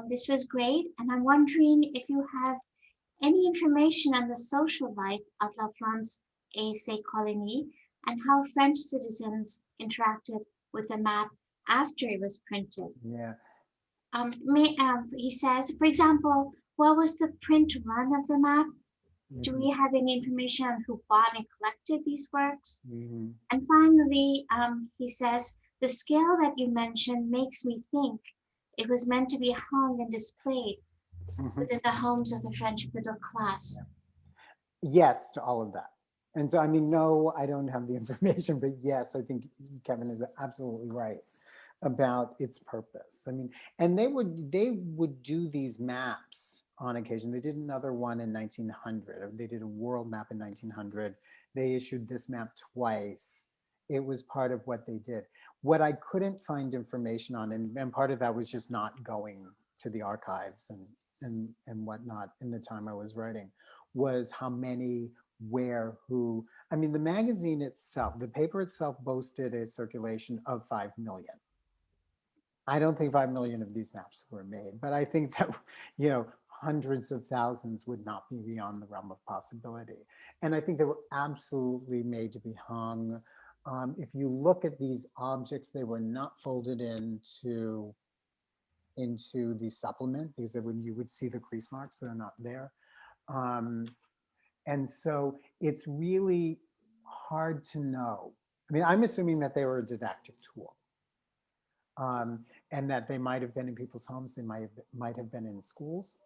Speaker 1: This was great. And I'm wondering if you have any information on the social life of La France et ses colonies and how French citizens interacted with the map after it was printed.
Speaker 3: Yeah.
Speaker 1: He says, for example, what was the print run of the map? Do we have any information on who bought and collected these works?
Speaker 3: Mm-hmm.
Speaker 1: And finally, he says, the scale that you mentioned makes me think it was meant to be hung and displayed within the homes of the French middle class.
Speaker 3: Yes to all of that. And so, I mean, no, I don't have the information, but yes, I think Kevin is absolutely right about its purpose. I mean, and they would do these maps on occasion. They did another one in 1900. They did a world map in 1900. They issued this map twice. It was part of what they did. What I couldn't find information on, and part of that was just not going to the archives and whatnot in the time I was writing, was how many, where, who. I mean, the magazine itself, the paper itself boasted a circulation of 5 million. I don't think 5 million of these maps were made, but I think that, you know, hundreds of thousands would not be beyond the realm of possibility. And I think they were absolutely made to be hung. If you look at these objects, they were not folded into the supplement, because when you would see the crease marks, they're not there. And so it's really hard to know. I mean, I'm assuming that they were a didactic tool. And that they might have been in people's homes, they might have been in schools.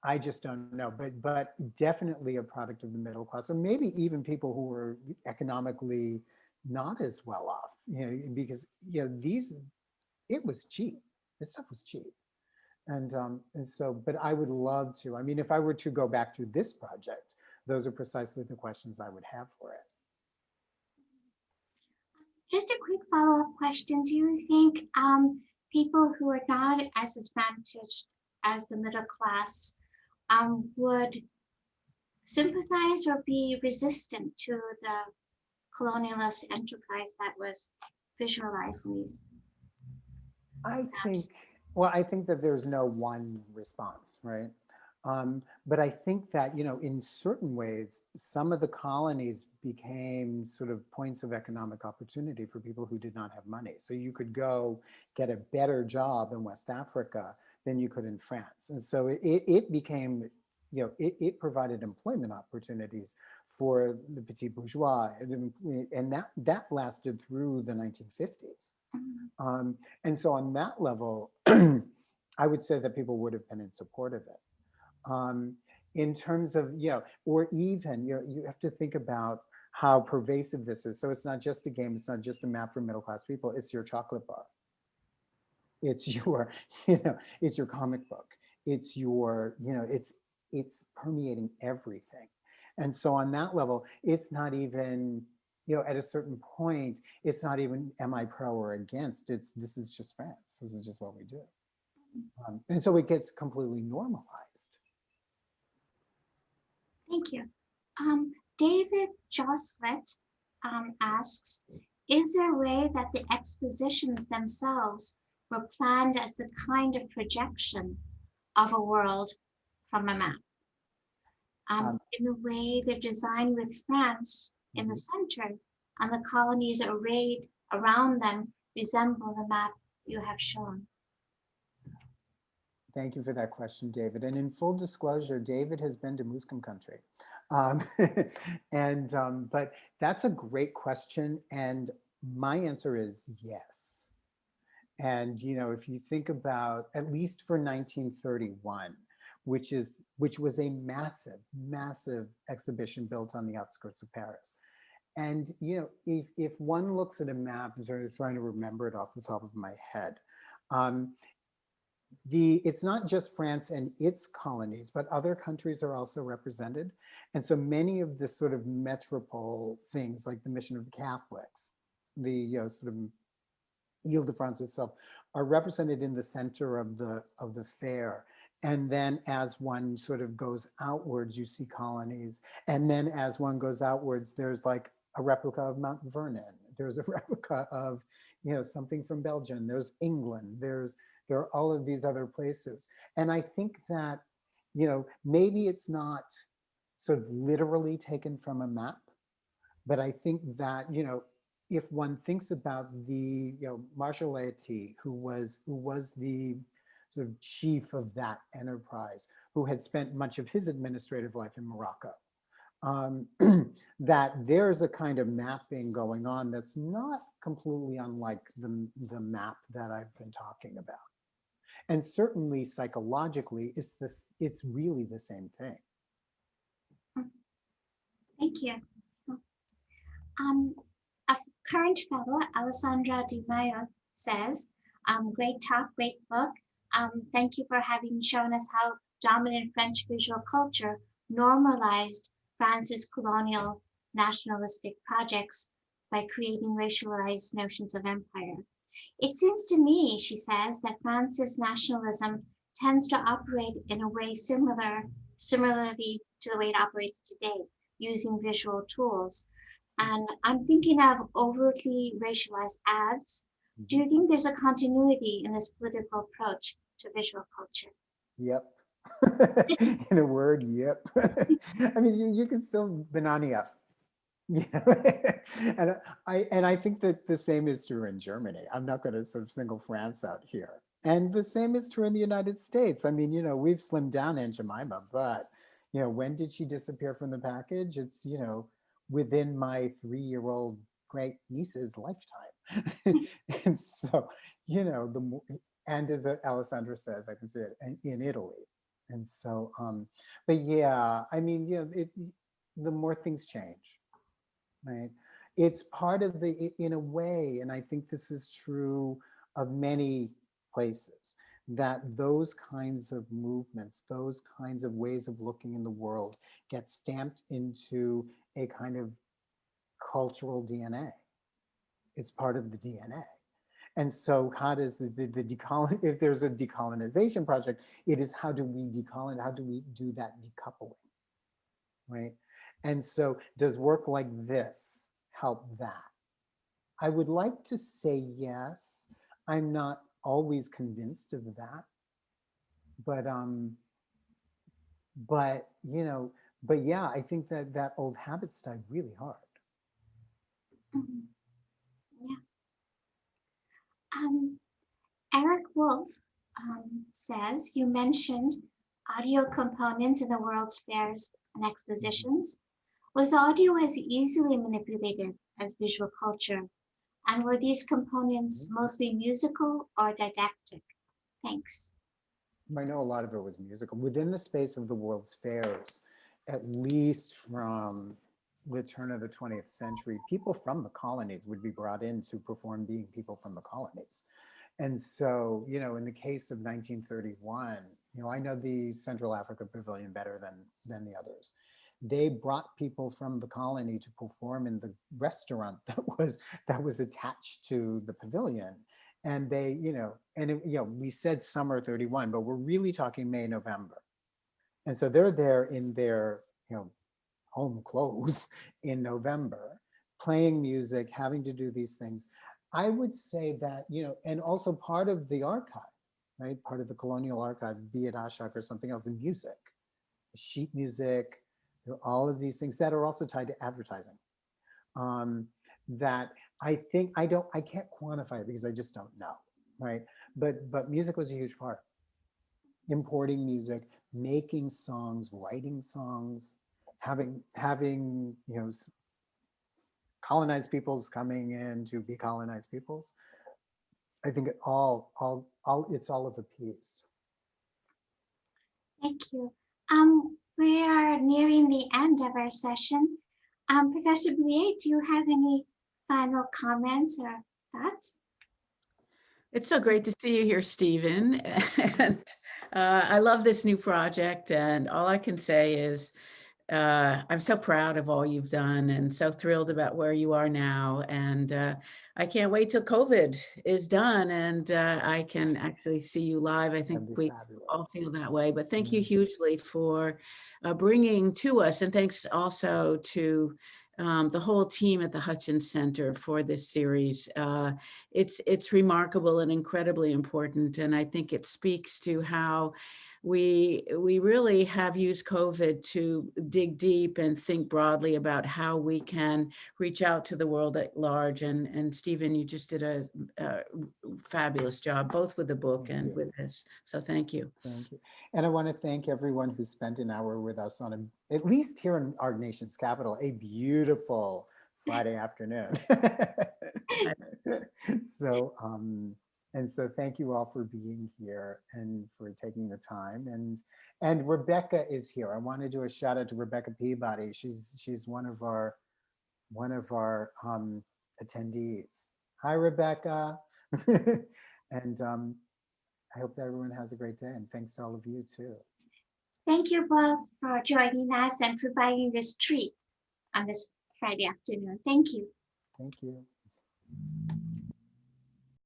Speaker 3: I just don't know, but definitely a product of the middle class, or maybe even people who were economically not as well off, you know, because, you know, it was cheap. This stuff was cheap. And so, but I would love to. I mean, if I were to go back to this project, those are precisely the questions I would have for it.
Speaker 1: Just a quick follow-up question. Do you think people who are not as advantaged as the middle class would sympathize or be resistant to the colonialist enterprise that was visualized in these
Speaker 3: I
Speaker 1: maps?
Speaker 3: think, well, I think that there's no one response, right? But I think that, you know, in certain ways, some of the colonies became sort of points of economic opportunity for people who did not have money. So you could go get a better job in West Africa than you could in France. And so it became, you know, it provided employment opportunities for the petit bourgeois. And that lasted through the 1950s. And so on that level, I would say that people would have been in support of it. In terms of, you know, or even, you know, you have to think about how pervasive this is. So it's not just a game, it's not just a map for middle class people, it's your chocolate bar. It's your, you know, it's your comic book. It's your, you know, it's permeating everything. And so on that level, it's not even, you know, at a certain point, it's not even am I pro or against, this is just France. This is just what we do. And so it gets completely normalized.
Speaker 1: Thank you. David Joslet asks, is there a way that the expositions themselves were planned as the kind of projection of a world from a map? In a way, they're designed with France in the center, and the colonies arrayed around them resemble the map you have shown.
Speaker 3: Thank you for that question, David. And in full disclosure, David has been to Muslim country. But that's a great question. And my answer is yes. And, you know, if you think about, at least for 1931, which was a massive, massive exhibition built on the outskirts of Paris. And, if one looks at a map and sort of trying to remember it off the top of my head, um, it's not just France and its colonies, but other countries are also represented. And so many of the sort of metropole things, like the Mission of the Catholics, the sort of Ile-de-France itself, are represented in the center of the fair. And then as one sort of goes outwards, you see colonies. And then as one goes outwards, there's like a replica of Mount Vernon. There's a replica of, something from Belgium. There's England. There are all of these other places. And I think that, maybe it's not sort of literally taken from a map, but I think that, if one thinks about the, Marshal Laity, who was the sort of chief of that enterprise, who had spent much of his administrative life in Morocco, that there's a kind of mapping going on that's not completely unlike the map that I've been talking about. And certainly psychologically, it's really the same thing.
Speaker 1: Thank you. A current fellow, Alessandra Di Maio, says, great talk, great book. Thank you for having shown us how dominant French visual culture normalized France's colonial nationalistic projects by creating racialized notions of empire. It seems to me, she says, that France's nationalism tends to operate in a way similarly to the way it operates today, using visual tools. And I'm thinking of overtly racialized ads. Do you think there's a continuity in this political approach to visual culture?
Speaker 3: Yep. In a word, yep. I mean, you can still banana up. And I think that the same is true in Germany. I'm not going to sort of single France out here. And the same is true in the United States. I mean, we've slimmed down Aunt Jemima, but when did she disappear from the package? It's, within my 3-year-old great niece's lifetime. And so, and as Alessandra says, I can see it in Italy. And so, but yeah, I mean, the more things change, right? It's part of in a way, and I think this is true of many places, that those kinds of movements, those kinds of ways of looking in the world get stamped into a kind of cultural DNA. It's part of the DNA. And so how does if there's a decolonization project, it is how do we decolonize, how do we do that decoupling, right? And so does work like this help that? I would like to say yes. I'm not always convinced of that, but yeah, I think that old habits die really hard.
Speaker 1: Mhm. Yeah. Eric Wolf says, you mentioned audio components in the world's fairs and expositions. Was audio as easily manipulated as visual culture? And were these components mostly musical or didactic? Thanks.
Speaker 3: I know a lot of it was musical. Within the space of the world's fairs, at least from the turn of the 20th century, people from the colonies would be brought in to perform being people from the colonies. And so, in the case of 1931, I know the Central Africa Pavilion better than the others. They brought people from the colony to perform in the restaurant that was attached to the pavilion. And they, we said summer 31, but we're really talking May, November. And so they're there in their, home clothes in November, playing music, having to do these things. I would say that, and also part of the archive, right? Part of the colonial archive, be it Ashok or something else, in music, sheet music, there are all of these things that are also tied to advertising. That I think I can't quantify it because I just don't know, right? But music was a huge part. Importing music, making songs, writing songs, having colonized peoples coming in to be colonized peoples. I think it's all of a piece.
Speaker 1: Thank you. We are nearing the end of our session. Professor Blier, do you have any final comments or thoughts?
Speaker 2: It's so great to see you here, Stephen. And I love this new project. And all I can say is I'm so proud of all you've done and so thrilled about where you are now. And I can't wait till COVID is done and I can actually see you live. I think
Speaker 3: That'd be
Speaker 2: we
Speaker 3: fabulous.
Speaker 2: all feel that way. But thank you
Speaker 3: Mm.
Speaker 2: hugely for bringing to us, and thanks also to the whole team at the Hutchins Center for this series. It's remarkable and incredibly important, and I think it speaks to how we really have used COVID to dig deep and think broadly about how we can reach out to the world at large. And Stephen, you just did a fabulous job, both with the book
Speaker 3: Thank
Speaker 2: and
Speaker 3: you.
Speaker 2: with this. So thank you.
Speaker 3: Thank you. And I want to thank everyone who spent an hour with us on at least here in our nation's capital, a beautiful Friday afternoon. So, and so thank you all for being here and for taking the time. And Rebecca is here. I want to do a shout out to Rebecca Peabody. She's one of our attendees. Hi, Rebecca. And I hope that everyone has a great day, and thanks to all of you too.
Speaker 1: Thank you both for joining us and providing this treat on this Friday afternoon. Thank you.
Speaker 3: Thank you.